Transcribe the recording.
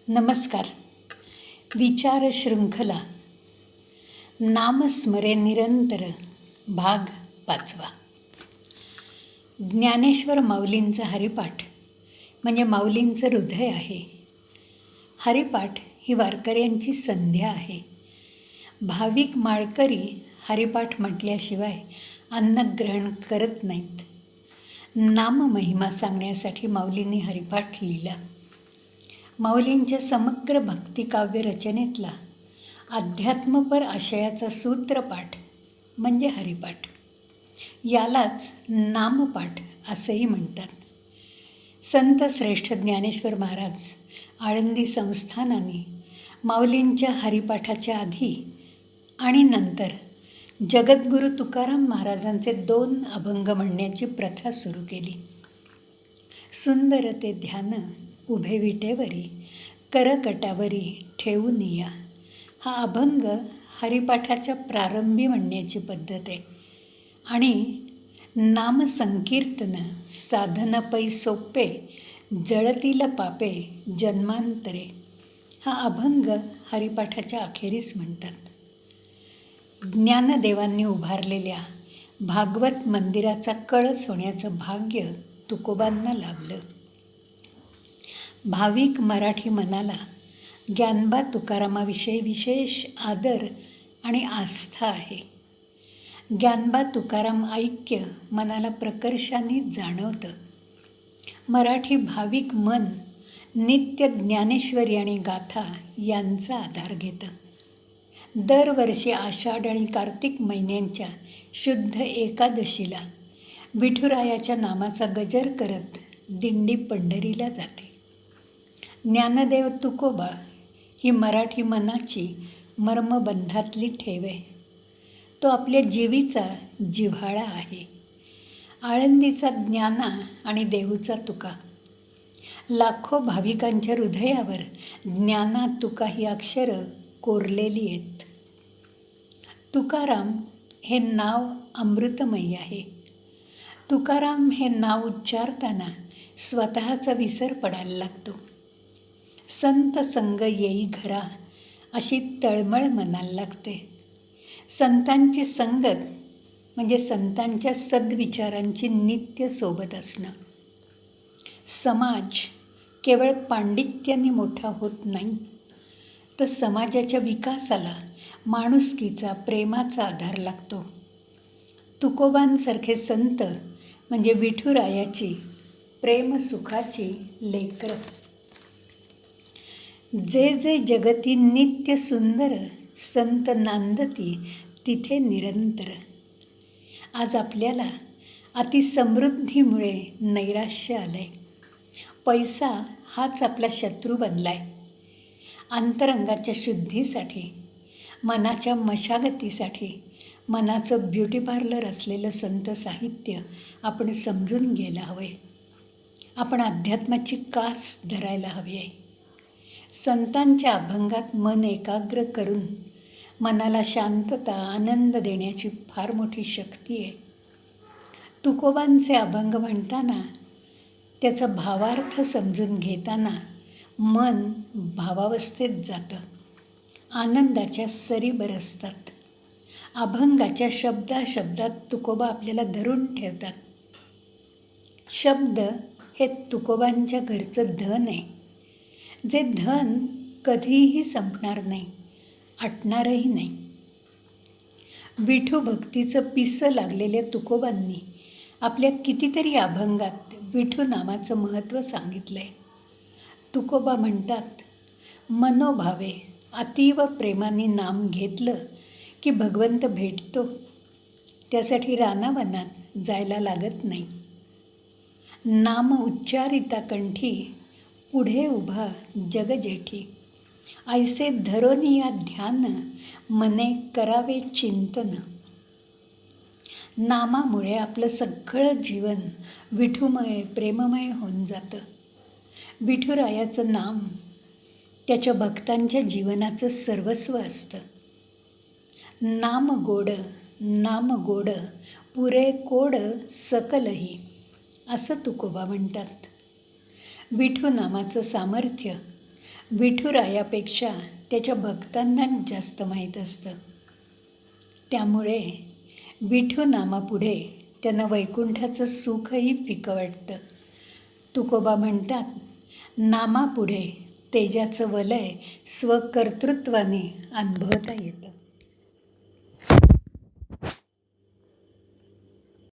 नमस्कार. विचार शृंखला नामस्मरे निरंतर भाग 5. ज्ञानेश्वर माऊलींचा हरिपाठ म्हणजे माऊलींचं हृदय आहे. हरिपाठ ही वारकऱ्यांची संध्या आहे. भाविक माळकरी हरिपाठ म्हटल्याशिवाय अन्नग्रहण करत नाहीत. नाममहिमा सांगण्यासाठी माऊलींनी हरिपाठ लिहिला. माऊलींच्या समग्र भक्तिकाव्य रचनेतला अध्यात्मपर आशयाचा सूत्रपाठ म्हणजे हरिपाठ. यालाच नामपाठ असंही म्हणतात. संत श्रेष्ठ ज्ञानेश्वर महाराज आळंदी संस्थानाने माऊलींच्या हरिपाठाच्या आधी आणि नंतर जगद्गुरू तुकाराम महाराजांचे 2 अभंग म्हणण्याची प्रथा सुरू केली. सुंदर ते ध्यान उभे विटेवरी करकटावरी ठेवून या, हा अभंग हरिपाठाच्या प्रारंभी म्हणण्याची पद्धत आहे. आणि नामसंकीर्तन साधन पै सोपे जळतील पापे जन्मांतरे, हा अभंग हरिपाठाच्या अखेरीस म्हणतात. ज्ञानदेवांनी उभारलेल्या भागवत मंदिराचा कळस होण्याचं भाग्य तुकोबांना लाभलं. भाविक मराठी मनाला ज्ञानबा तुकारामाविषयी विशेष आदर आणि आस्था आहे. ज्ञानबा तुकाराम ऐक्य मनाला प्रकर्षाने जाणवतं. मराठी भाविक मन नित्य ज्ञानेश्वरी आणि गाथा यांचा आधार घेतं. दरवर्षी आषाढ आणि कार्तिक महिन्यांच्या शुद्ध एकादशीला विठुरायाच्या नामाचा गजर करत दिंडी पंढरीला जाते. ज्ञानदेव तुकोबा ही मराठी मनाची मर्मबंधातली ठेव आहे. तो आपल्या जीवीचा जिव्हाळा आहे. आळंदीचा ज्ञाना आणि देहूचा तुका. लाखो भाविकांच्या हृदयावर ज्ञाना तुका ही अक्षरं कोरलेली आहेत. तुकाराम हे नाव अमृतमयी आहे. तुकाराम हे नाव उच्चारताना स्वतःचा विसर पडायला लागतो. संत संग येई घरा अशी तळमळ मनाला लागते. संतांची संगत म्हणजे संतांच्या सद्विचारांची नित्य सोबत असणं. समाज केवळ पांडित्याने मोठा होत नाही, तर समाजाच्या विकासाला माणुसकीचा प्रेमाचा आधार लागतो. तुकोबांसारखे संत म्हणजे विठुरायाची प्रेमसुखाची लेकरं. जे जे जगती नित्य सुंदर संत नांदती तिथे निरंतर. आज आपल्याला अतिसमृद्धीमुळे नैराश्य आलंय. पैसा हाच आपला शत्रू बनलाय. अंतरंगाच्या शुद्धीसाठी, मनाच्या मशागतीसाठी मनाचं ब्युटी पार्लर असलेलं संत साहित्य आपण समजून घ्यायला हवं आहे. आपण अध्यात्माची कास धरायला हवी आहे. संतांच्या अभंगात मन एकाग्र करून मनाला शांतता आनंद देण्याची फार मोठी शक्ती आहे. तुकोबांचे अभंग म्हणताना त्याचा भावार्थ समजून घेताना मन भावावस्थेत जातं. आनंदाच्या सरी बरसतात. अभंगाच्या शब्दाशब्दात तुकोबा आपल्याला धरून ठेवतात. शब्द हे तुकोबांच्या घरचं धन आहे. जे धन कधीही संपणार नाही, आटणारही नाही. विठू भक्तीचं पिसं लागलेल्या तुकोबांनी आपल्या कितीतरी अभंगात विठू नामाचं महत्त्व सांगितलं आहे. तुकोबा म्हणतात, मनोभावे अतीव प्रेमाने नाम घेतलं की भगवंत भेटतो. त्यासाठी रानावनात जायला लागत नाही. नाम उच्चारिता कंठी पुढे उभा जग जेठी. ऐसे धरोनिया ध्यान मने करावे चिंतन. नामामुळे आपलं सगळं जीवन विठुमय प्रेममय होऊन जातं. विठुरायाचं नाम त्याच्या भक्तांच्या जीवनाचं सर्वस्व असतं. नाम गोड पुरे कोड सकलही, असं तुकोबा म्हणतात. विठू नामाचं सामर्थ्य विठुरायापेक्षा त्याच्या भक्तांना जास्त माहीत असतं. त्यामुळे विठू नामापुढे त्यांना वैकुंठाचं सुखही फिकं वाटतं. तुकोबा म्हणतात, नामापुढे तेजाचं वलय स्वकर्तृत्वाने अनुभवता येतं.